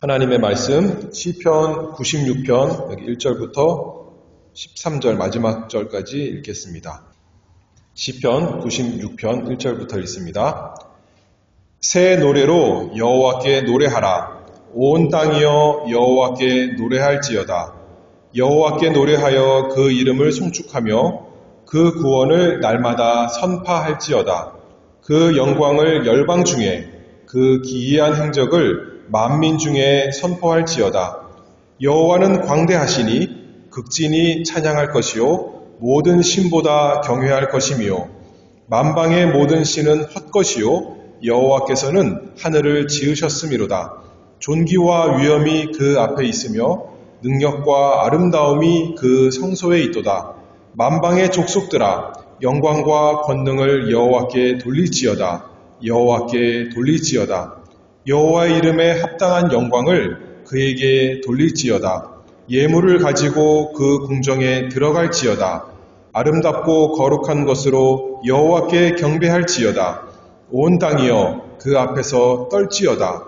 하나님의 말씀 시편 96편 여기 1절부터 13절 마지막 절까지 읽겠습니다. 시편 96편 1절부터 읽습니다. 새 노래로 여호와께 노래하라. 온 땅이여 여호와께 노래할지어다. 여호와께 노래하여 그 이름을 송축하며 그 구원을 날마다 선파할지어다. 그 영광을 열방 중에 그 기이한 행적을 만민 중에 선포할지어다. 여호와는 광대하시니 극진히 찬양할 것이요 모든 신보다 경외할 것이며 만방의 모든 신은 헛것이요 여호와께서는 하늘을 지으셨음이로다. 존귀와 위엄이 그 앞에 있으며 능력과 아름다움이 그 성소에 있도다. 만방의 족속들아 영광과 권능을 여호와께 돌릴지어다. 여호와께 돌릴지어다. 여호와의 이름에 합당한 영광을 그에게 돌릴지어다. 예물을 가지고 그 궁정에 들어갈지어다. 아름답고 거룩한 것으로 여호와께 경배할지어다. 온 땅이여 그 앞에서 떨지어다.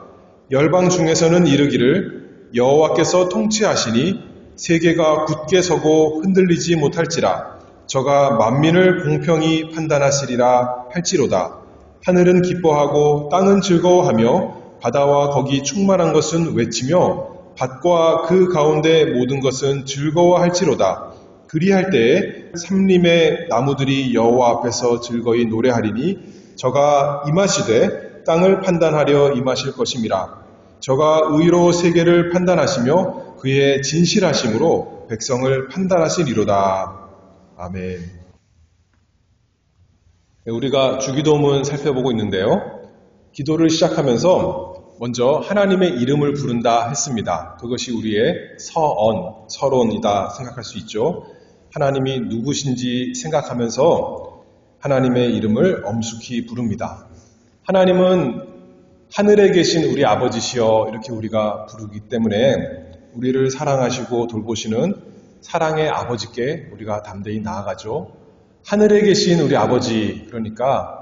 열방 중에서는 이르기를 여호와께서 통치하시니 세계가 굳게 서고 흔들리지 못할지라. 저가 만민을 공평히 판단하시리라 할지로다. 하늘은 기뻐하고 땅은 즐거워하며 바다와 거기 충만한 것은 외치며 밭과 그 가운데 모든 것은 즐거워할지로다. 그리할 때에 삼림의 나무들이 여호와 앞에서 즐거이 노래하리니 저가 임하시되 땅을 판단하려 임하실 것임이라. 저가 의로 세계를 판단하시며 그의 진실하심으로 백성을 판단하시리로다. 아멘. 우리가 주기도문 살펴보고 있는데요. 기도를 시작하면서 먼저 하나님의 이름을 부른다 했습니다. 그것이 우리의 서론이다 생각할 수 있죠. 하나님이 누구신지 생각하면서 하나님의 이름을 엄숙히 부릅니다. 하나님은 하늘에 계신 우리 아버지시여 이렇게 우리가 부르기 때문에 우리를 사랑하시고 돌보시는 사랑의 아버지께 우리가 담대히 나아가죠. 하늘에 계신 우리 아버지, 그러니까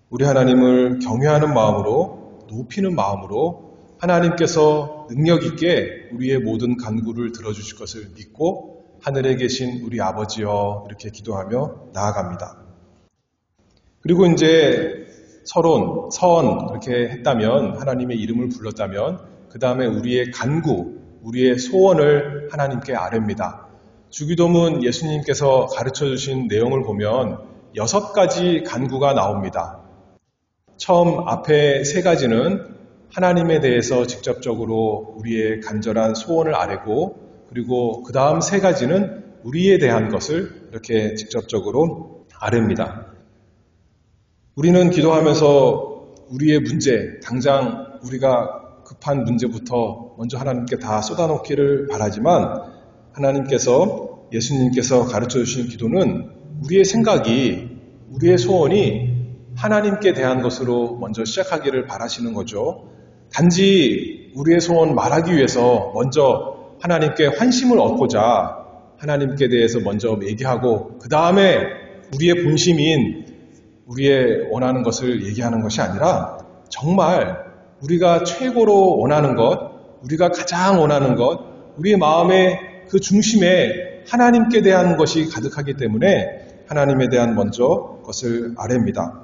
우리 하나님을 경외하는 마음으로, 높이는 마음으로 하나님께서 능력 있게 우리의 모든 간구를 들어주실 것을 믿고 하늘에 계신 우리 아버지여 이렇게 기도하며 나아갑니다. 그리고 이제 서원 그렇게 했다면, 하나님의 이름을 불렀다면 그 다음에 우리의 간구, 우리의 소원을 하나님께 아뢰입니다. 주기도문 예수님께서 가르쳐 주신 내용을 보면 6가지 간구가 나옵니다. 처음 앞에 3가지는 하나님에 대해서 직접적으로 우리의 간절한 소원을 아뢰고, 그리고 그 다음 3가지는 우리에 대한 것을 이렇게 직접적으로 아뢰입니다. 우리는 기도하면서 우리의 문제, 당장 우리가 급한 문제부터 먼저 하나님께 다 쏟아놓기를 바라지만, 하나님께서, 예수님께서 가르쳐 주신 기도는 우리의 생각이, 우리의 소원이 하나님께 대한 것으로 먼저 시작하기를 바라시는 거죠. 단지 우리의 소원 말하기 위해서 먼저 하나님께 환심을 얻고자 하나님께 대해서 먼저 얘기하고 그 다음에 우리의 본심인 우리의 원하는 것을 얘기하는 것이 아니라 정말 우리가 최고로 원하는 것, 우리가 가장 원하는 것, 우리의 마음의 그 중심에 하나님께 대한 것이 가득하기 때문에 하나님에 대한 먼저 것을 아뢰입니다.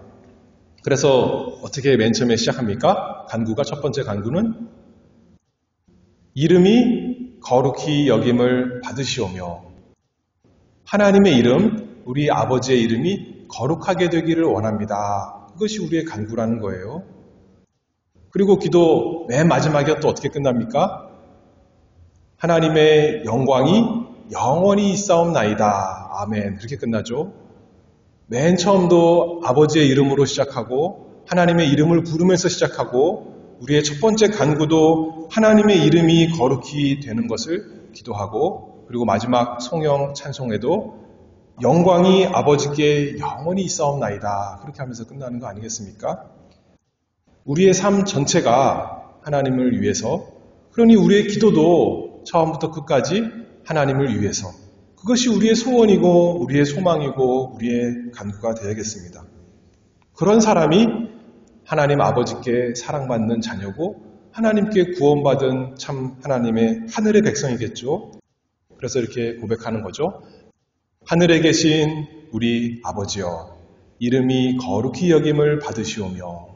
그래서 어떻게 맨 처음에 시작합니까? 간구가 첫 번째 간구는 이름이 거룩히 여김을 받으시오며, 하나님의 이름, 우리 아버지의 이름이 거룩하게 되기를 원합니다. 그것이 우리의 간구라는 거예요. 그리고 기도 맨 마지막에 또 어떻게 끝납니까? 하나님의 영광이 영원히 있사옵나이다. 아멘. 그렇게 끝나죠. 맨 처음도 아버지의 이름으로 시작하고 하나님의 이름을 부르면서 시작하고 우리의 첫 번째 간구도 하나님의 이름이 거룩히 되는 것을 기도하고, 그리고 마지막 송영 찬송에도 영광이 아버지께 영원히 있사옵나이다. 그렇게 하면서 끝나는 거 아니겠습니까? 우리의 삶 전체가 하나님을 위해서, 그러니 우리의 기도도 처음부터 끝까지 하나님을 위해서, 그것이 우리의 소원이고 우리의 소망이고 우리의 간구가 되어야겠습니다. 그런 사람이 하나님 아버지께 사랑받는 자녀고 하나님께 구원받은 참 하나님의 하늘의 백성이겠죠. 그래서 이렇게 고백하는 거죠. 하늘에 계신 우리 아버지여, 이름이 거룩히 여김을 받으시오며.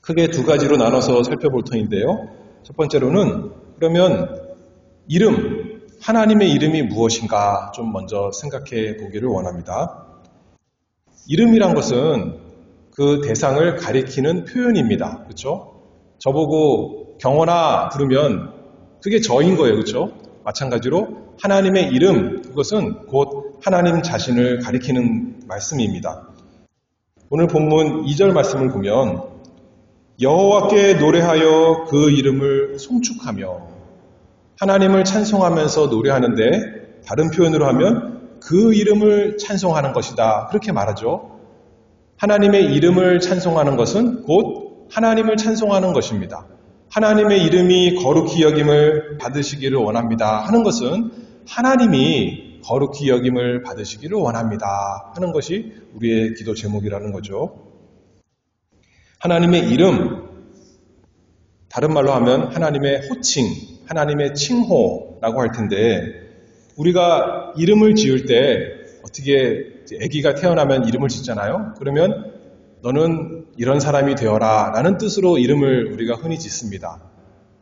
크게 두 가지로 나눠서 살펴볼 터인데요. 첫 번째로는 그러면 이름, 하나님의 이름이 무엇인가 좀 먼저 생각해 보기를 원합니다. 이름이란 것은 그 대상을 가리키는 표현입니다. 그렇죠? 저보고 경원아 부르면 그게 저인 거예요. 그렇죠? 마찬가지로 하나님의 이름, 그것은 곧 하나님 자신을 가리키는 말씀입니다. 오늘 본문 2절 말씀을 보면 여호와께 노래하여 그 이름을 송축하며, 하나님을 찬송하면서 노래하는데 다른 표현으로 하면 그 이름을 찬송하는 것이다, 그렇게 말하죠. 하나님의 이름을 찬송하는 것은 곧 하나님을 찬송하는 것입니다. 하나님의 이름이 거룩히 여김을 받으시기를 원합니다 하는 것은 하나님이 거룩히 여김을 받으시기를 원합니다 하는 것이 우리의 기도 제목이라는 거죠. 하나님의 이름, 다른 말로 하면 하나님의 호칭, 하나님의 칭호라고 할 텐데, 우리가 이름을 지을 때 어떻게 아기가 태어나면 이름을 짓잖아요. 그러면 너는 이런 사람이 되어라 라는 뜻으로 이름을 우리가 흔히 짓습니다.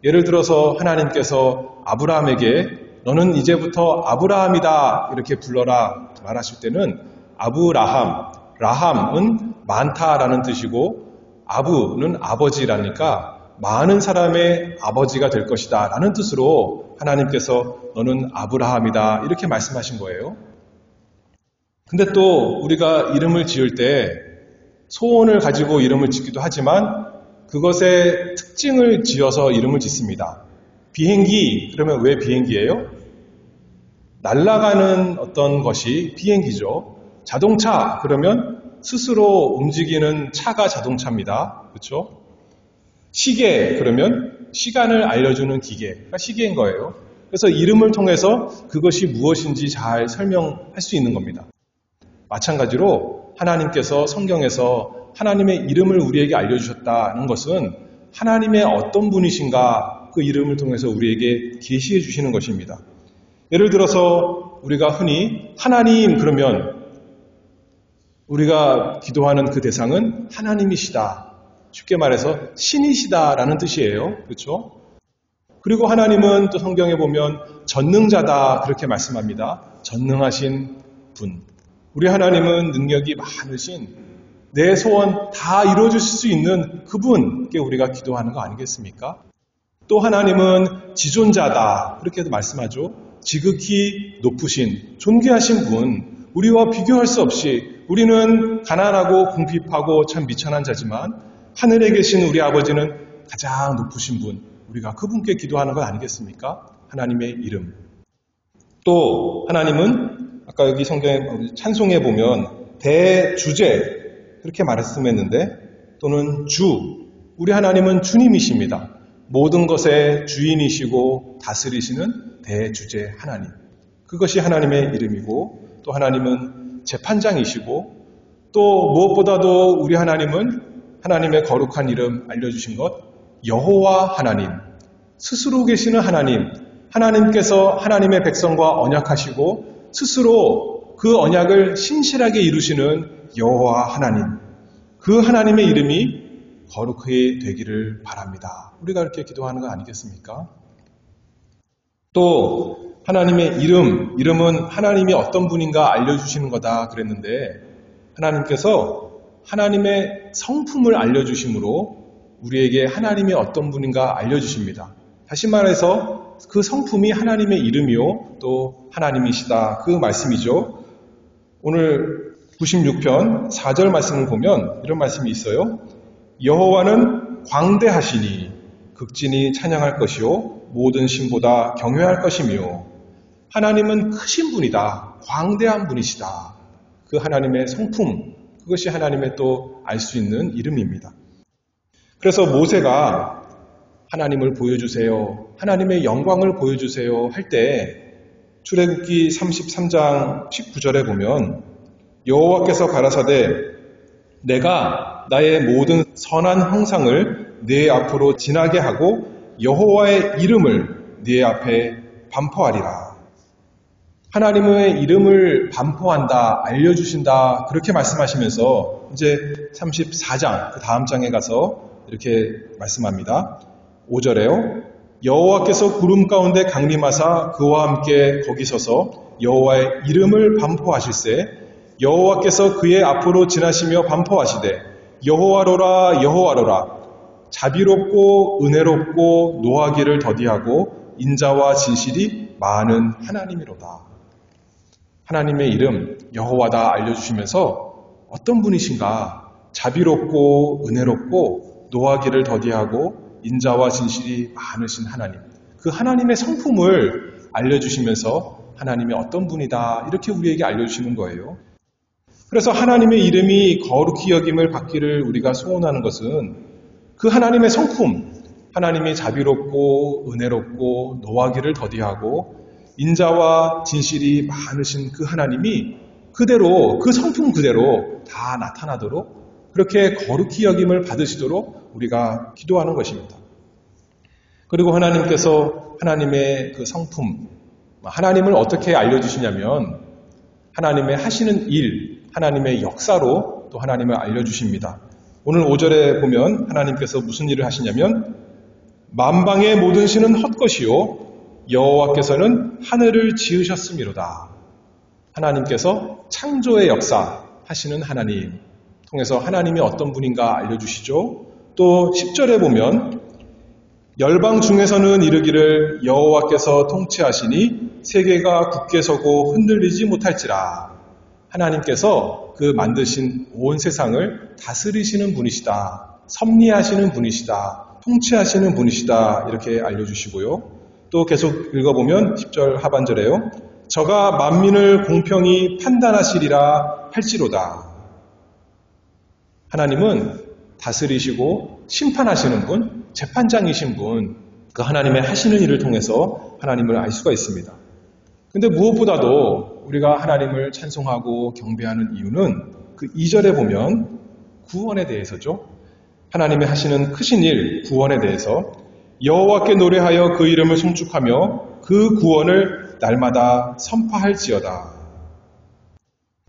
예를 들어서 하나님께서 아브라함에게 너는 이제부터 아브라함이다 이렇게 불러라 말하실 때는 아브라함, 라함은 많다라는 뜻이고 아부는 아버지라니까 많은 사람의 아버지가 될 것이다 라는 뜻으로 하나님께서 너는 아브라함이다 이렇게 말씀하신 거예요. 근데 또 우리가 이름을 지을 때 소원을 가지고 이름을 짓기도 하지만 그것의 특징을 지어서 이름을 짓습니다. 비행기, 그러면 왜 비행기예요? 날아가는 어떤 것이 비행기죠. 자동차, 그러면 스스로 움직이는 차가 자동차입니다. 그렇죠? 시계, 그러면 시간을 알려주는 기계가 시계인 거예요. 그래서 이름을 통해서 그것이 무엇인지 잘 설명할 수 있는 겁니다. 마찬가지로 하나님께서 성경에서 하나님의 이름을 우리에게 알려주셨다는 것은 하나님의 어떤 분이신가 그 이름을 통해서 우리에게 계시해 주시는 것입니다. 예를 들어서 우리가 흔히 하나님 그러면 우리가 기도하는 그 대상은 하나님이시다. 쉽게 말해서 신이시다라는 뜻이에요. 그렇죠? 그리고 하나님은 또 성경에 보면 전능자다 그렇게 말씀합니다. 전능하신 분. 우리 하나님은 능력이 많으신 내 소원 다 이루어주실 수 있는 그분께 우리가 기도하는 거 아니겠습니까? 또 하나님은 지존자다 그렇게도 말씀하죠. 지극히 높으신 존귀하신 분, 우리와 비교할 수 없이 우리는 가난하고 궁핍하고 참 미천한 자지만 하늘에 계신 우리 아버지는 가장 높으신 분, 우리가 그분께 기도하는 것 아니겠습니까? 하나님의 이름. 또 하나님은 아까 여기 성경에 찬송에 보면 대주제 그렇게 말씀했는데 또는 주, 우리 하나님은 주님이십니다. 모든 것의 주인이시고 다스리시는 대주제 하나님. 그것이 하나님의 이름이고 또 하나님은 재판장이시고 또 무엇보다도 우리 하나님은 하나님의 거룩한 이름 알려주신 것 여호와 하나님, 스스로 계시는 하나님, 하나님께서 하나님의 백성과 언약하시고 스스로 그 언약을 신실하게 이루시는 여호와 하나님, 그 하나님의 이름이 거룩히 되기를 바랍니다. 우리가 이렇게 기도하는 거 아니겠습니까? 또 하나님의 이름은 하나님이 어떤 분인가 알려주시는 거다 그랬는데 하나님께서 하나님의 성품을 알려주심으로 우리에게 하나님이 어떤 분인가 알려주십니다. 다시 말해서 그 성품이 하나님의 이름이요 또 하나님이시다 그 말씀이죠. 오늘 96편 4절 말씀을 보면 이런 말씀이 있어요. 여호와는 광대하시니 극진히 찬양할 것이요 모든 신보다 경외할 것이며 하나님은 크신 분이다. 광대한 분이시다. 그 하나님의 성품, 그것이 하나님의 또 알 수 있는 이름입니다. 그래서 모세가 하나님을 보여주세요. 하나님의 영광을 보여주세요 할 때 출애굽기 33장 19절에 보면 여호와께서 가라사대 내가 나의 모든 선한 형상을 네 앞으로 지나게 하고 여호와의 이름을 네 앞에 반포하리라. 하나님의 이름을 반포한다, 알려주신다, 그렇게 말씀하시면서 이제 34장, 그 다음 장에 가서 이렇게 말씀합니다. 5절에요. 여호와께서 구름 가운데 강림하사 그와 함께 거기 서서 여호와의 이름을 반포하실세 여호와께서 그의 앞으로 지나시며 반포하시되 여호와로라 여호와로라 자비롭고 은혜롭고 노하기를 더디하고 인자와 진실이 많은 하나님이로다. 하나님의 이름 여호와다 알려주시면서 어떤 분이신가? 자비롭고 은혜롭고 노하기를 더디하고 인자와 진실이 많으신 하나님. 그 하나님의 성품을 알려주시면서 하나님이 어떤 분이다 이렇게 우리에게 알려주시는 거예요. 그래서 하나님의 이름이 거룩히 여김을 받기를 우리가 소원하는 것은 그 하나님의 성품, 하나님이 자비롭고 은혜롭고 노하기를 더디하고 인자와 진실이 많으신 그 하나님이 그대로 그 성품 그대로 다 나타나도록 그렇게 거룩히 여김을 받으시도록 우리가 기도하는 것입니다. 그리고 하나님께서 하나님의 그 성품, 하나님을 어떻게 알려주시냐면 하나님의 하시는 일, 하나님의 역사로 또 하나님을 알려주십니다. 오늘 5절에 보면 하나님께서 무슨 일을 하시냐면 만방의 모든 신은 헛것이요 여호와께서는 하늘을 지으셨음이로다. 하나님께서 창조의 역사 하시는 하나님 통해서 하나님이 어떤 분인가 알려주시죠. 또 10절에 보면 열방 중에서는 이르기를 여호와께서 통치하시니 세계가 굳게 서고 흔들리지 못할지라. 하나님께서 그 만드신 온 세상을 다스리시는 분이시다. 섭리하시는 분이시다. 통치하시는 분이시다. 이렇게 알려주시고요. 또 계속 읽어보면 10절 하반절에요. 저가 만민을 공평히 판단하시리라 할지로다. 하나님은 다스리시고 심판하시는 분, 재판장이신 분, 그 하나님의 하시는 일을 통해서 하나님을 알 수가 있습니다. 근데 무엇보다도 우리가 하나님을 찬송하고 경배하는 이유는 그 2절에 보면 구원에 대해서죠. 하나님이 하시는 크신 일, 구원에 대해서 여호와께 노래하여 그 이름을 송축하며 그 구원을 날마다 선포할지어다.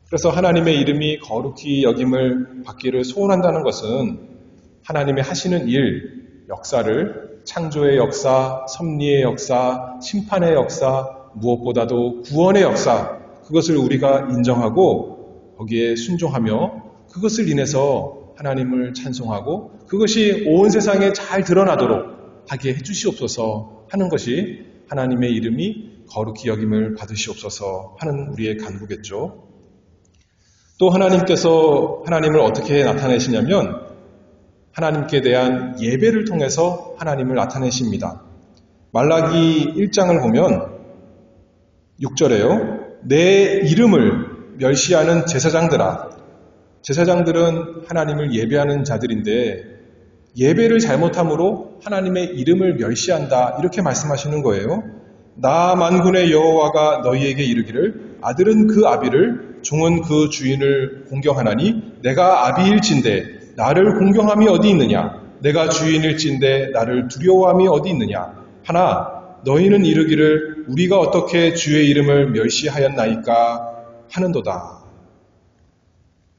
그래서 하나님의 이름이 거룩히 여김을 받기를 소원한다는 것은 하나님의 하시는 일, 역사를 창조의 역사, 섭리의 역사, 심판의 역사, 무엇보다도 구원의 역사, 그것을 우리가 인정하고 거기에 순종하며 그것을 인해서 하나님을 찬송하고 그것이 온 세상에 잘 드러나도록 하게 해주시옵소서 하는 것이 하나님의 이름이 거룩히 여김을 받으시옵소서 하는 우리의 간구겠죠. 또 하나님께서 하나님을 어떻게 나타내시냐면 하나님께 대한 예배를 통해서 하나님을 나타내십니다. 말라기 1장을 보면 6절에요. 내 이름을 멸시하는 제사장들아. 제사장들은 하나님을 예배하는 자들인데 예배를 잘못함으로 하나님의 이름을 멸시한다 이렇게 말씀하시는 거예요. 나 만군의 여호와가 너희에게 이르기를 아들은 그 아비를 종은 그 주인을 공경하나니 내가 아비일진데 나를 공경함이 어디 있느냐 내가 주인일진데 나를 두려워함이 어디 있느냐 하나 너희는 이르기를 우리가 어떻게 주의 이름을 멸시하였나이까 하는도다.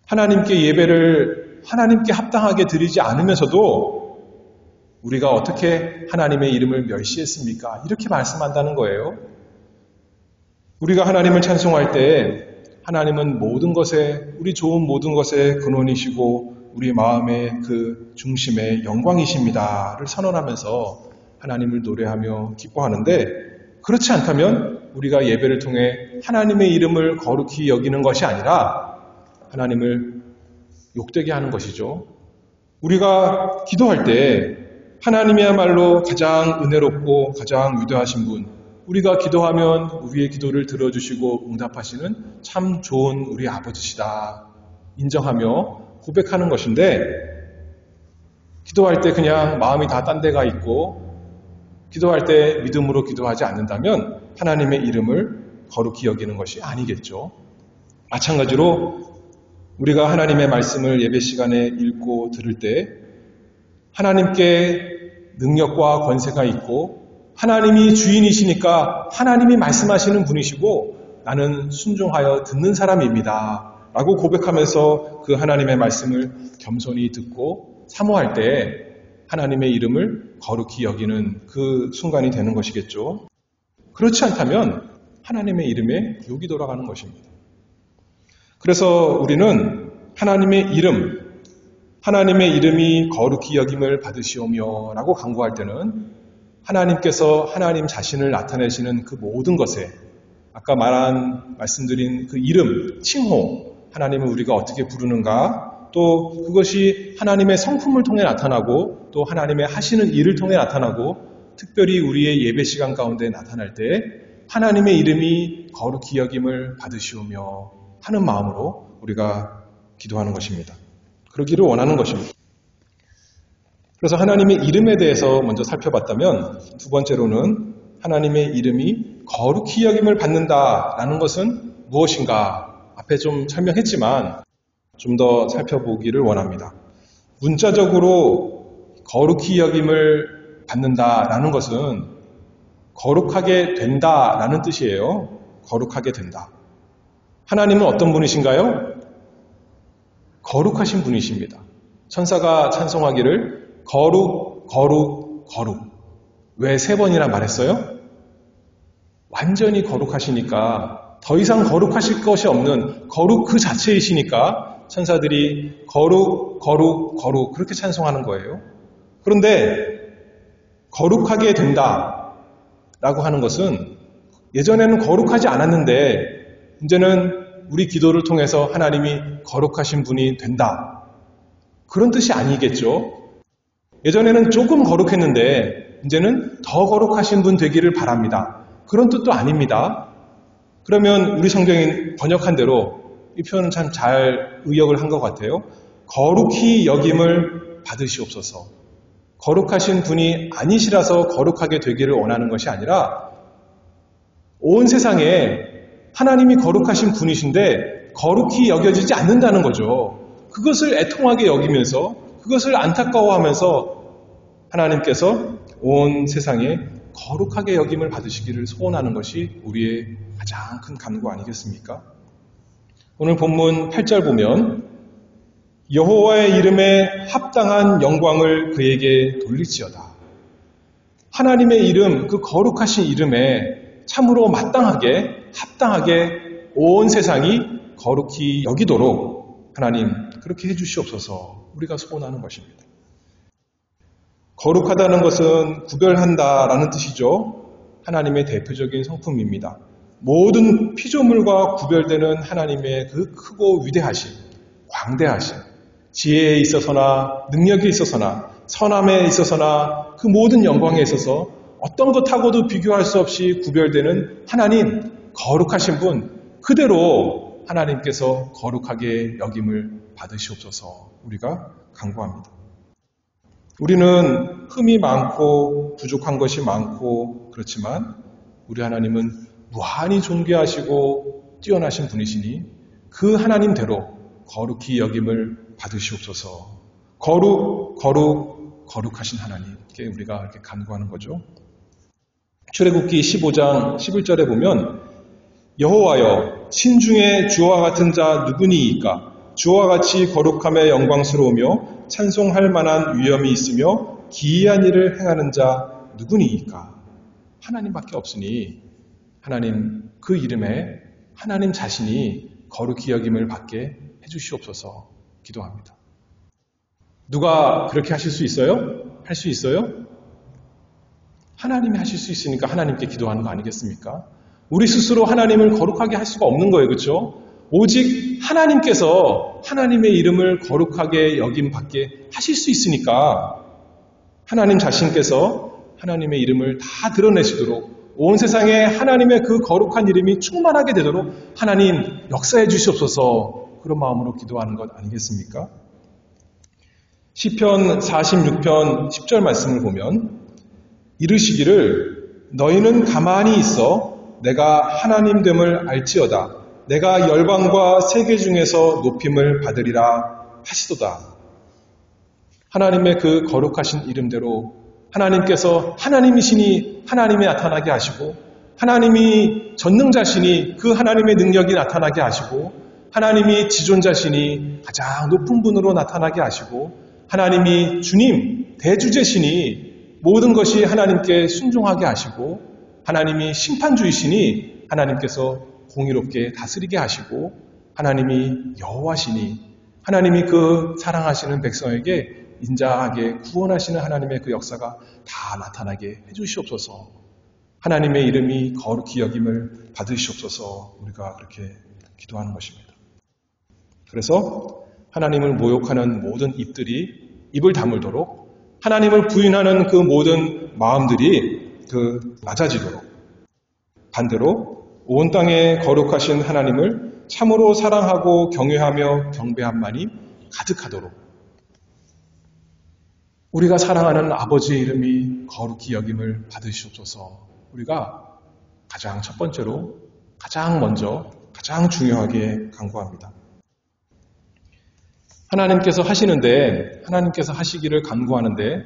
하나님께 예배를 하나님께 합당하게 드리지 않으면서도 우리가 어떻게 하나님의 이름을 멸시했습니까? 이렇게 말씀한다는 거예요. 우리가 하나님을 찬송할 때 하나님은 모든 것에 우리 좋은 모든 것의 근원이시고 우리 마음의 그 중심의 영광이십니다를 선언하면서 하나님을 노래하며 기뻐하는데 그렇지 않다면 우리가 예배를 통해 하나님의 이름을 거룩히 여기는 것이 아니라 하나님을 욕되게 하는 것이죠. 우리가 기도할 때 하나님이야말로 가장 은혜롭고 가장 위대하신 분, 우리가 기도하면 우리의 기도를 들어주시고 응답하시는 참 좋은 우리 아버지시다 인정하며 고백하는 것인데 기도할 때 그냥 마음이 다 딴 데가 있고 기도할 때 믿음으로 기도하지 않는다면 하나님의 이름을 거룩히 여기는 것이 아니겠죠. 마찬가지로 우리가 하나님의 말씀을 예배 시간에 읽고 들을 때 하나님께 능력과 권세가 있고 하나님이 주인이시니까 하나님이 말씀하시는 분이시고 나는 순종하여 듣는 사람입니다. 라고 고백하면서 그 하나님의 말씀을 겸손히 듣고 사모할 때 하나님의 이름을 거룩히 여기는 그 순간이 되는 것이겠죠. 그렇지 않다면 하나님의 이름에 욕이 돌아가는 것입니다. 그래서 우리는 하나님의 이름이 거룩히 여김을 받으시오며 라고 간구할 때는 하나님께서 하나님 자신을 나타내시는 그 모든 것에 아까 말씀드린 그 이름, 칭호, 하나님을 우리가 어떻게 부르는가, 또 그것이 하나님의 성품을 통해 나타나고 또 하나님의 하시는 일을 통해 나타나고 특별히 우리의 예배 시간 가운데 나타날 때 하나님의 이름이 거룩히 여김을 받으시오며 하는 마음으로 우리가 기도하는 것입니다. 그러기를 원하는 것입니다. 그래서 하나님의 이름에 대해서 먼저 살펴봤다면 두 번째로는 하나님의 이름이 거룩히 여김을 받는다라는 것은 무엇인가? 앞에 좀 설명했지만 좀 더 살펴보기를 원합니다. 문자적으로 거룩히 여김을 받는다라는 것은 거룩하게 된다라는 뜻이에요. 거룩하게 된다. 하나님은 어떤 분이신가요? 거룩하신 분이십니다. 천사가 찬송하기를 거룩, 거룩, 거룩. 왜 3번이나 말했어요? 완전히 거룩하시니까 더 이상 거룩하실 것이 없는 거룩 그 자체이시니까 천사들이 거룩, 거룩, 거룩 그렇게 찬송하는 거예요. 그런데 거룩하게 된다 라고 하는 것은 예전에는 거룩하지 않았는데 이제는 우리 기도를 통해서 하나님이 거룩하신 분이 된다. 그런 뜻이 아니겠죠. 예전에는 조금 거룩했는데 이제는 더 거룩하신 분 되기를 바랍니다. 그런 뜻도 아닙니다. 그러면 우리 성경이 번역한 대로 이 표현은 참 잘 의역을 한 것 같아요. 거룩히 여김을 받으시옵소서. 거룩하신 분이 아니시라서 거룩하게 되기를 원하는 것이 아니라 온 세상에 하나님이 거룩하신 분이신데 거룩히 여겨지지 않는다는 거죠. 그것을 애통하게 여기면서 그것을 안타까워하면서 하나님께서 온 세상에 거룩하게 여김을 받으시기를 소원하는 것이 우리의 가장 큰 간구 아니겠습니까? 오늘 본문 8절 보면 여호와의 이름에 합당한 영광을 그에게 돌릴지어다. 하나님의 이름, 그 거룩하신 이름에 참으로 마땅하게 합당하게 온 세상이 거룩히 여기도록 하나님 그렇게 해주시옵소서 우리가 소원하는 것입니다. 거룩하다는 것은 구별한다라는 뜻이죠. 하나님의 대표적인 성품입니다. 모든 피조물과 구별되는 하나님의 그 크고 위대하심, 광대하심, 지혜에 있어서나 능력에 있어서나 선함에 있어서나 그 모든 영광에 있어서 어떤 것하고도 비교할 수 없이 구별되는 하나님, 거룩하신 분, 그대로 하나님께서 거룩하게 여김을 받으시옵소서 우리가 간구합니다. 우리는 흠이 많고 부족한 것이 많고 그렇지만 우리 하나님은 무한히 존귀하시고 뛰어나신 분이시니 그 하나님대로 거룩히 여김을 받으시옵소서. 거룩하신 하나님께 우리가 이렇게 간구하는 거죠. 출애굽기 15장 11절에 보면 여호와여 신중에 주와 같은 자 누구니이까 주와 같이 거룩함에 영광스러우며 찬송할 만한 위엄이 있으며 기이한 일을 행하는 자 누구니이까. 하나님밖에 없으니 하나님 그 이름에 하나님 자신이 거룩히 여김을 받게 해주시옵소서 기도합니다. 누가 그렇게 하실 수 있어요? 할 수 있어요? 하나님이 하실 수 있으니까 하나님께 기도하는 거 아니겠습니까? 우리 스스로 하나님을 거룩하게 할 수가 없는 거예요. 그렇죠? 오직 하나님께서 하나님의 이름을 거룩하게 여김 받게 하실 수 있으니까 하나님 자신께서 하나님의 이름을 다 드러내시도록 온 세상에 하나님의 그 거룩한 이름이 충만하게 되도록 하나님 역사해 주시옵소서 그런 마음으로 기도하는 것 아니겠습니까? 시편 46편 10절 말씀을 보면 이르시기를 너희는 가만히 있어 내가 하나님됨을 알지어다. 내가 열방과 세계 중에서 높임을 받으리라 하시도다. 하나님의 그 거룩하신 이름대로 하나님께서 하나님이시니 하나님이 나타나게 하시고, 하나님이 전능자시니 그 하나님의 능력이 나타나게 하시고, 하나님이 지존자시니 가장 높은 분으로 나타나게 하시고, 하나님이 주님, 대주제시니 모든 것이 하나님께 순종하게 하시고, 하나님이 심판주이시니 하나님께서 공의롭게 다스리게 하시고, 하나님이 여호와시니 하나님이 그 사랑하시는 백성에게 인자하게 구원하시는 하나님의 그 역사가 다 나타나게 해주시옵소서. 하나님의 이름이 거룩히 여김을 받으시옵소서. 우리가 그렇게 기도하는 것입니다. 그래서 하나님을 모욕하는 모든 입들이 입을 다물도록, 하나님을 부인하는 그 모든 마음들이 낮아지도록, 반대로 온 땅에 거룩하신 하나님을 참으로 사랑하고 경외하며 경배함만이 가득하도록, 우리가 사랑하는 아버지의 이름이 거룩히 여김을 받으시옵소서. 우리가 가장 첫 번째로, 가장 먼저, 가장 중요하게 간구합니다. 하나님께서 하시는데, 하나님께서 하시기를 간구하는데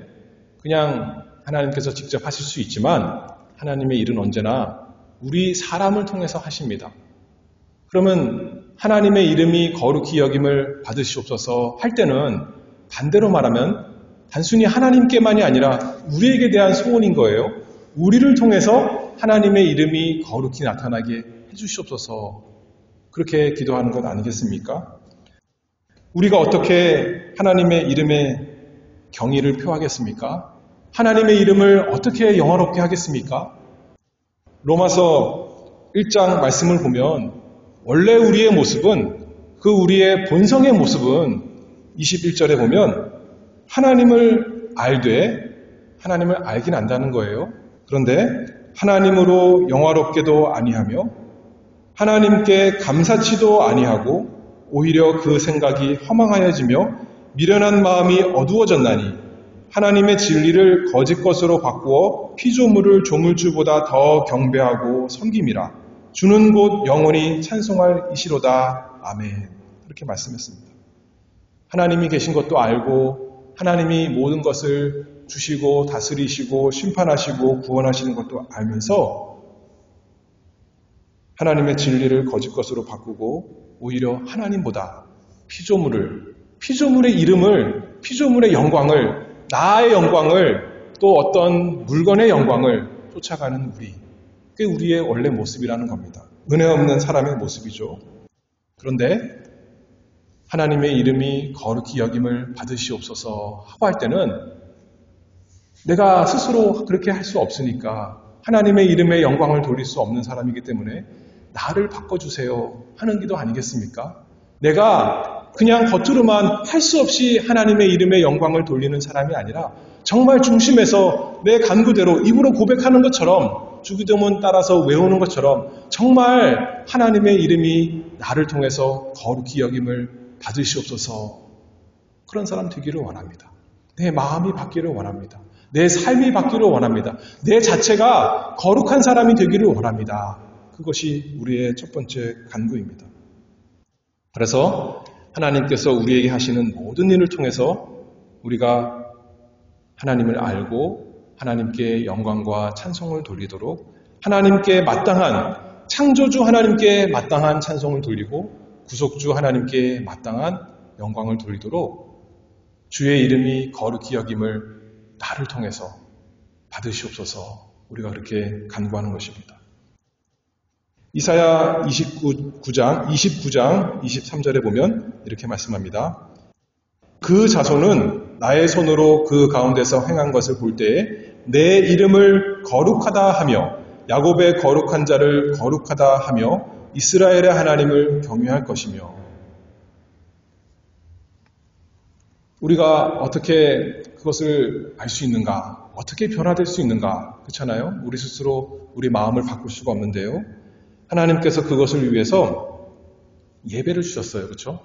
그냥 하나님께서 직접 하실 수 있지만 하나님의 일은 언제나 우리 사람을 통해서 하십니다. 그러면 하나님의 이름이 거룩히 여김을 받으시옵소서 할 때는 반대로 말하면 단순히 하나님께만이 아니라 우리에게 대한 소원인 거예요. 우리를 통해서 하나님의 이름이 거룩히 나타나게 해주시옵소서, 그렇게 기도하는 것 아니겠습니까? 우리가 어떻게 하나님의 이름의 경의를 표하겠습니까? 하나님의 이름을 어떻게 영화롭게 하겠습니까? 로마서 1장 말씀을 보면 원래 우리의 모습은, 그 우리의 본성의 모습은 21절에 보면 하나님을 하나님을 알긴 안다는 거예요. 그런데 하나님으로 영화롭게도 아니하며 하나님께 감사치도 아니하고 오히려 그 생각이 허망하여지며 미련한 마음이 어두워졌나니 하나님의 진리를 거짓 것으로 바꾸어 피조물을 조물주보다 더 경배하고 섬김이라. 주는 곧 영원히 찬송할 이시로다. 아멘. 그렇게 말씀했습니다. 하나님이 계신 것도 알고 하나님이 모든 것을 주시고 다스리시고 심판하시고 구원하시는 것도 알면서 하나님의 진리를 거짓 것으로 바꾸고 오히려 하나님보다 피조물의 이름을, 피조물의 영광을, 나의 영광을, 또 어떤 물건의 영광을 쫓아가는 그게 우리의 원래 모습이라는 겁니다. 은혜 없는 사람의 모습이죠. 그런데 하나님의 이름이 거룩히 여김을 받으시옵소서 하고 할 때는 내가 스스로 그렇게 할 수 없으니까, 하나님의 이름의 영광을 돌릴 수 없는 사람이기 때문에 나를 바꿔주세요 하는 기도 아니겠습니까? 내가 그냥 겉으로만 할 수 없이 하나님의 이름의 영광을 돌리는 사람이 아니라 정말 중심에서 내 간구대로 입으로 고백하는 것처럼, 주기도문 따라서 외우는 것처럼 정말 하나님의 이름이 나를 통해서 거룩히 여김을 받으시옵소서, 그런 사람 되기를 원합니다. 내 마음이 바뀌기를 원합니다. 내 삶이 바뀌기를 원합니다. 내 자체가 거룩한 사람이 되기를 원합니다. 그것이 우리의 첫 번째 간구입니다. 그래서 하나님께서 우리에게 하시는 모든 일을 통해서 우리가 하나님을 알고 하나님께 영광과 찬송을 돌리도록, 하나님께 마땅한, 창조주 하나님께 마땅한 찬송을 돌리고 구속주 하나님께 마땅한 영광을 돌리도록 주의 이름이 거룩히 여김을 나를 통해서 받으시옵소서, 우리가 그렇게 간구하는 것입니다. 이사야 29장 23절에 보면 이렇게 말씀합니다. 그 자손은 나의 손으로 그 가운데서 행한 것을 볼 때에 내 이름을 거룩하다 하며 야곱의 거룩한 자를 거룩하다 하며 이스라엘의 하나님을 경외할 것이며. 우리가 어떻게 그것을 알 수 있는가? 어떻게 변화될 수 있는가? 그렇잖아요? 우리 스스로 우리 마음을 바꿀 수가 없는데요. 하나님께서 그것을 위해서 예배를 주셨어요. 그렇죠?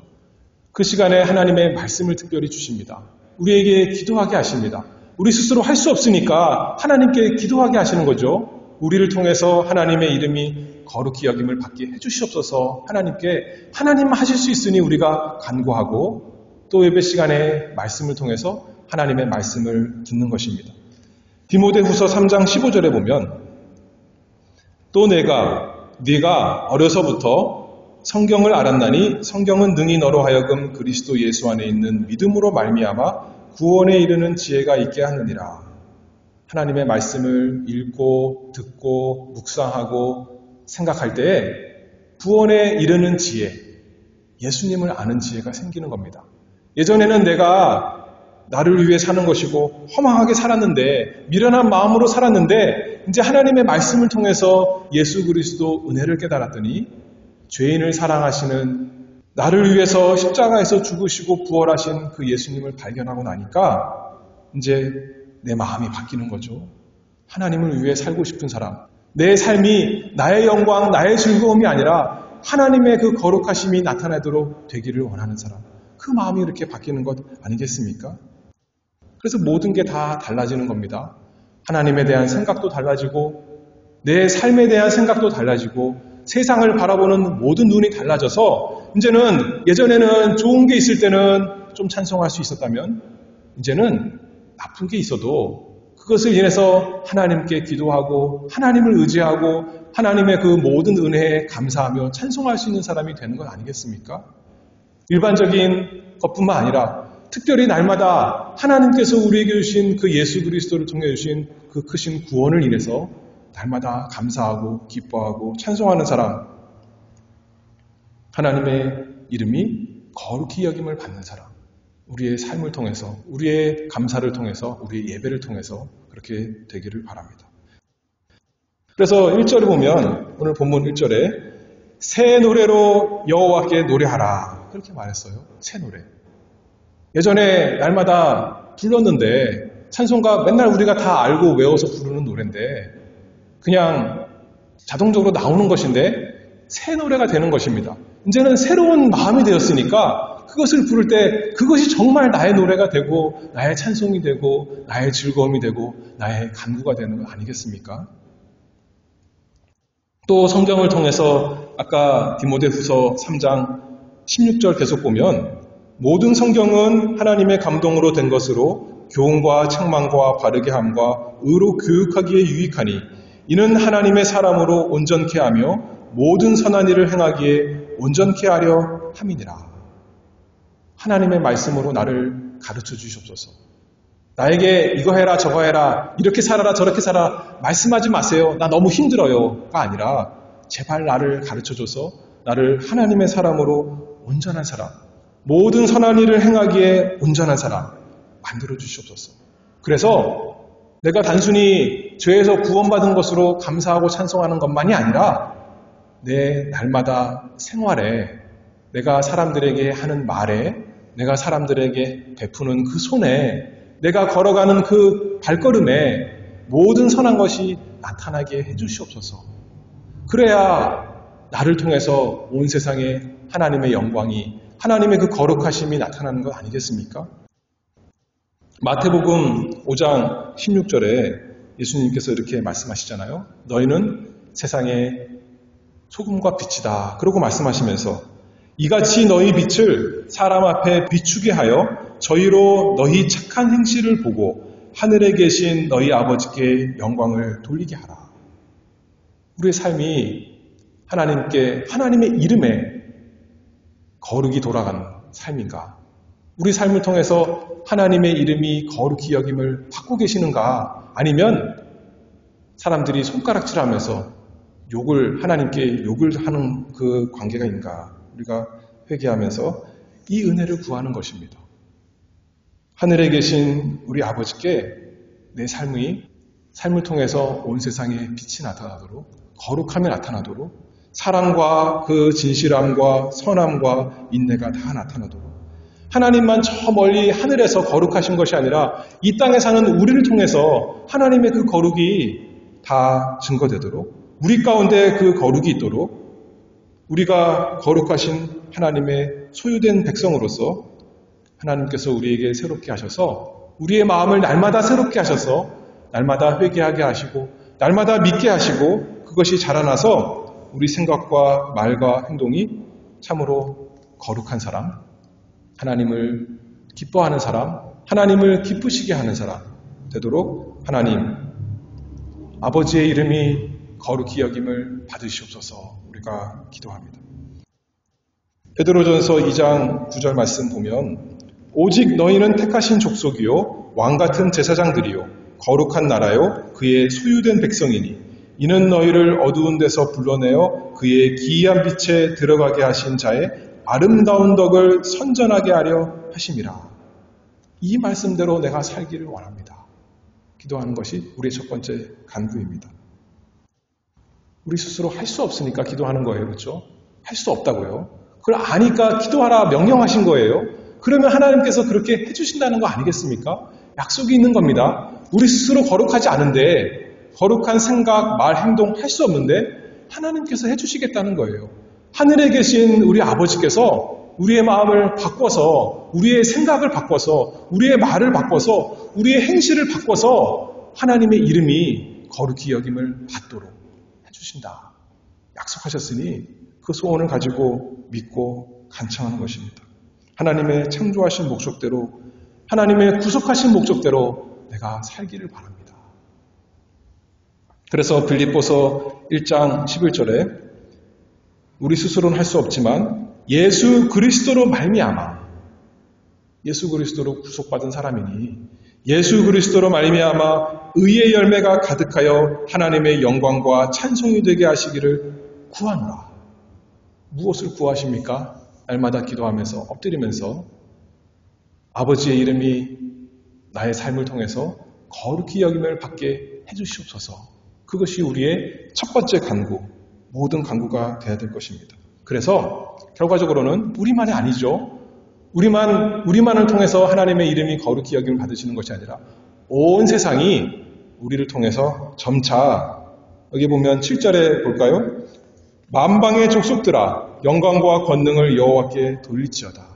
그 시간에 하나님의 말씀을 특별히 주십니다. 우리에게 기도하게 하십니다. 우리 스스로 할 수 없으니까 하나님께 기도하게 하시는 거죠. 우리를 통해서 하나님의 이름이 거룩히 여김을 받게 해주시옵소서, 하나님께 하나님 하실 수 있으니 우리가 간구하고, 또 예배 시간에 말씀을 통해서 하나님의 말씀을 듣는 것입니다. 디모데후서 3장 15절에 보면 또 네가 어려서부터 성경을 알았나니 성경은 능히 너로 하여금 그리스도 예수 안에 있는 믿음으로 말미암아 구원에 이르는 지혜가 있게 하느니라. 하나님의 말씀을 읽고 듣고 묵상하고 생각할 때에 구원에 이르는 지혜, 예수님을 아는 지혜가 생기는 겁니다. 예전에는 내가 나를 위해 사는 것이고 허망하게 살았는데 미련한 마음으로 살았는데 이제 하나님의 말씀을 통해서 예수 그리스도 은혜를 깨달았더니 죄인을 사랑하시는 나를 위해서 십자가에서 죽으시고 부활하신 그 예수님을 발견하고 나니까 이제 내 마음이 바뀌는 거죠. 하나님을 위해 살고 싶은 사람, 내 삶이 나의 영광, 나의 즐거움이 아니라 하나님의 그 거룩하심이 나타나도록 되기를 원하는 사람, 그 마음이 이렇게 바뀌는 것 아니겠습니까? 그래서 모든 게 다 달라지는 겁니다. 하나님에 대한 생각도 달라지고 내 삶에 대한 생각도 달라지고 세상을 바라보는 모든 눈이 달라져서 이제는 예전에는 좋은 게 있을 때는 좀 찬송할 수 있었다면 이제는 나쁜 게 있어도 그것을 인해서 하나님께 기도하고 하나님을 의지하고 하나님의 그 모든 은혜에 감사하며 찬송할 수 있는 사람이 되는 것 아니겠습니까? 일반적인 것뿐만 아니라 특별히 날마다 하나님께서 우리에게 주신 그 예수 그리스도를 통해 주신 그 크신 구원을 인해서 날마다 감사하고 기뻐하고 찬송하는 사람, 하나님의 이름이 거룩히 여김을 받는 사람, 우리의 삶을 통해서, 우리의 감사를 통해서, 우리의 예배를 통해서 그렇게 되기를 바랍니다. 그래서 1절에 보면 오늘 본문 1절에 새 노래로 여호와께 노래하라 그렇게 말했어요. 새 노래. 예전에 날마다 불렀는데 찬송가 맨날 우리가 다 알고 외워서 부르는 노래인데 그냥 자동적으로 나오는 것인데 새 노래가 되는 것입니다. 이제는 새로운 마음이 되었으니까 그것을 부를 때 그것이 정말 나의 노래가 되고 나의 찬송이 되고 나의 즐거움이 되고 나의 간구가 되는 것 아니겠습니까? 또 성경을 통해서 아까 디모데후서 3장 16절 계속 보면 모든 성경은 하나님의 감동으로 된 것으로 교훈과 책망과 바르게 함과 의로 교육하기에 유익하니 이는 하나님의 사람으로 온전케 하며 모든 선한 일을 행하기에 온전케 하려 함이니라. 하나님의 말씀으로 나를 가르쳐 주시옵소서. 나에게 이거 해라 저거 해라 이렇게 살아라 저렇게 살아라 말씀하지 마세요. 나 너무 힘들어요가 아니라 제발 나를 가르쳐줘서 나를 하나님의 사람으로 온전한 사람, 모든 선한 일을 행하기에 온전한 사람 만들어 주시옵소서. 그래서 내가 단순히 죄에서 구원받은 것으로 감사하고 찬송하는 것만이 아니라 내 날마다 생활에 내가 사람들에게 하는 말에 내가 사람들에게 베푸는 그 손에 내가 걸어가는 그 발걸음에 모든 선한 것이 나타나게 해주시옵소서. 그래야 나를 통해서 온 세상에 하나님의 영광이 하나님의 그 거룩하심이 나타나는 것 아니겠습니까? 마태복음 5장 16절에 예수님께서 이렇게 말씀하시잖아요. 너희는 세상의 소금과 빛이다. 그러고 말씀하시면서 이같이 너희 빛을 사람 앞에 비추게 하여 저희로 너희 착한 행실을 보고 하늘에 계신 너희 아버지께 영광을 돌리게 하라. 우리의 삶이 하나님께 하나님의 이름에 거룩이 돌아가는 삶인가? 우리 삶을 통해서 하나님의 이름이 거룩히 여김을 받고 계시는가? 아니면 사람들이 손가락질하면서 하나님께 욕을 하는 그 관계가 있는가? 우리가 회개하면서 이 은혜를 구하는 것입니다. 하늘에 계신 우리 아버지께 내 삶을 통해서 온 세상에 빛이 나타나도록 거룩함이 나타나도록 사랑과 그 진실함과 선함과 인내가 다 나타나도록 하나님만 저 멀리 하늘에서 거룩하신 것이 아니라 이 땅에 사는 우리를 통해서 하나님의 그 거룩이 다 증거되도록 우리 가운데 그 거룩이 있도록 우리가 거룩하신 하나님의 소유된 백성으로서 하나님께서 우리에게 새롭게 하셔서 우리의 마음을 날마다 새롭게 하셔서 날마다 회개하게 하시고 날마다 믿게 하시고 그것이 자라나서 우리 생각과 말과 행동이 참으로 거룩한 사람, 하나님을 기뻐하는 사람, 하나님을 기쁘시게 하는 사람 되도록 하나님 아버지의 이름이 거룩히 여김을 받으시옵소서 우리가 기도합니다. 베드로전서 2장 9절 말씀 보면 오직 너희는 택하신 족속이요 왕같은 제사장들이요 거룩한 나라요 그의 소유된 백성이니 이는 너희를 어두운 데서 불러내어 그의 기이한 빛에 들어가게 하신 자의 아름다운 덕을 선전하게 하려 하심이라. 이 말씀대로 내가 살기를 원합니다. 기도하는 것이 우리의 첫 번째 간구입니다. 우리 스스로 할 수 없으니까 기도하는 거예요. 그렇죠? 할 수 없다고요. 그걸 아니까 기도하라 명령하신 거예요. 그러면 하나님께서 그렇게 해주신다는 거 아니겠습니까? 약속이 있는 겁니다. 우리 스스로 거룩하지 않은데 거룩한 생각, 말, 행동 할 수 없는데 하나님께서 해주시겠다는 거예요. 하늘에 계신 우리 아버지께서 우리의 마음을 바꿔서 우리의 생각을 바꿔서 우리의 말을 바꿔서 우리의 행실을 바꿔서 하나님의 이름이 거룩히 여김을 받도록 해주신다. 약속하셨으니 그 소원을 가지고 믿고 간청하는 것입니다. 하나님의 창조하신 목적대로 하나님의 구속하신 목적대로 내가 살기를 바랍니다. 그래서 빌립보서 1장 11절에 우리 스스로는 할 수 없지만 예수 그리스도로 말미암아 예수 그리스도로 구속받은 사람이니 예수 그리스도로 말미암아 의의 열매가 가득하여 하나님의 영광과 찬송이 되게 하시기를 구하노라. 무엇을 구하십니까? 날마다 기도하면서 엎드리면서 아버지의 이름이 나의 삶을 통해서 거룩히 여김을 받게 해주시옵소서. 그것이 우리의 첫 번째 간구, 모든 간구가 되어야 될 것입니다. 그래서 결과적으로는 우리만이 아니죠. 우리만을 통해서 하나님의 이름이 거룩히 여김을 받으시는 것이 아니라 온 세상이 우리를 통해서 점차 여기 보면 7절에 볼까요? 만방의 족속들아 영광과 권능을 여호와께 돌리지어다.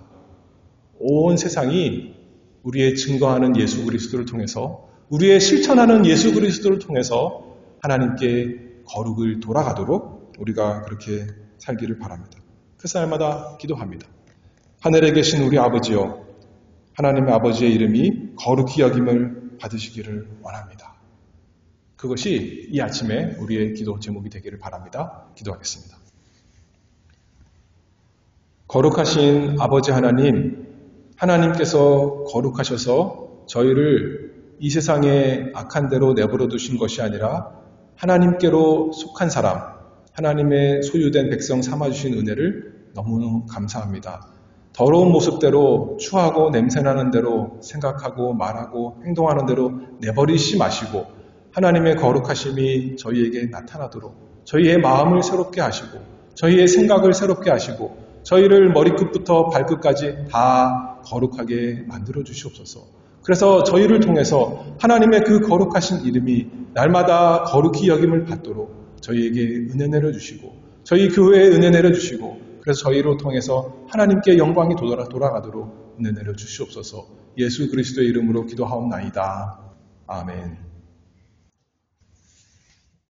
온 세상이 우리의 증거하는 예수 그리스도를 통해서 우리의 실천하는 예수 그리스도를 통해서 하나님께 거룩을 돌아가도록 우리가 그렇게 살기를 바랍니다. 그래서 날마다 기도합니다. 하늘에 계신 우리 아버지여 하나님의 아버지의 이름이 거룩히 여김을 받으시기를 원합니다. 그것이 이 아침에 우리의 기도 제목이 되기를 바랍니다. 기도하겠습니다. 거룩하신 아버지 하나님께서 거룩하셔서 저희를 이 세상의 악한 대로 내버려 두신 것이 아니라 하나님께로 속한 사람, 하나님의 소유된 백성 삼아주신 은혜를 너무 감사합니다. 더러운 모습대로 추하고 냄새나는 대로 생각하고 말하고 행동하는 대로 내버리시 마시고 하나님의 거룩하심이 저희에게 나타나도록 저희의 마음을 새롭게 하시고 저희의 생각을 새롭게 하시고 저희를 머리끝부터 발끝까지 다 거룩하게 만들어 주시옵소서. 그래서 저희를 통해서 하나님의 그 거룩하신 이름이 날마다 거룩히 여김을 받도록 저희에게 은혜 내려주시고 저희 교회에 은혜 내려주시고 그래서 저희로 통해서 하나님께 영광이 돌아가도록 은혜 내려주시옵소서. 예수 그리스도의 이름으로 기도하옵나이다. 아멘.